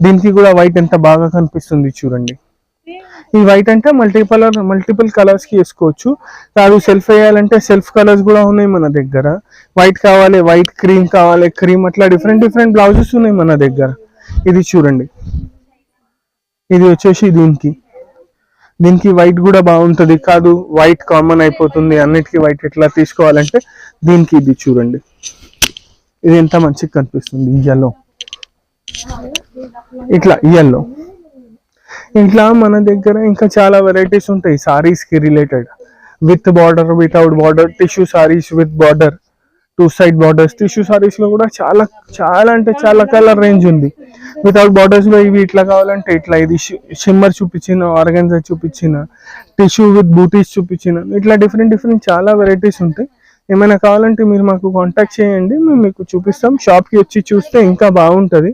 దీనికి కూడా వైట్ ఎంత బాగా కనిపిస్తుంది చూడండి. ఈ వైట్ అంటే మల్టిపుల్ కలర్స్ కి వేసుకోవచ్చు. కాదు సెల్ఫ్ వేయాలంటే సెల్ఫ్ కలర్స్ కూడా ఉన్నాయి మన దగ్గర. వైట్ కావాలి, వైట్ క్రీమ్ కావాలి, క్రీమ్, అట్లా డిఫరెంట్ డిఫరెంట్ బ్లౌజెస్ ఉన్నాయి మన దగ్గర. ఇది చూడండి, ఇది వచ్చేసి దీనికి వైట్ కూడా బాగుంటుంది. కాదు వైట్ కామన్ అయిపోతుంది, అన్నిటికీ వైట్ ఎట్లా తీసుకోవాలంటే దీనికి ఇది చూడండి, ఇది ఎంత మంచిగా కనిపిస్తుంది. ఎల్లో, ఇట్లా మన దగ్గర ఇంకా చాలా వెరైటీస్ ఉంటాయి సారీస్ కి related. With border, without border, tissue saris with border, 2 side borders. Tissue saris లో కూడా చాలా చాలా అంటే చాలా కలర్ రేంజ్ ఉంది. వితౌట్ బార్డర్స్ లో ఇవి ఇట్లా కావాలంటే ఇట్లా, ఇది షిమ్మర్ చూపించిన, ఆర్గన్జా చూపించిన, టిష్యూ విత్ బూటీస్ చూపించిన, ఇట్లా డిఫరెంట్ డిఫరెంట్ చాలా వెరైటీస్ ఉంటాయి. ఏమైనా కావాలంటే మీరు మాకు కాంటాక్ట్ చేయండి, మేము మీకు చూపిస్తాం. షాప్కి వచ్చి చూస్తే ఇంకా బాగుంటుంది.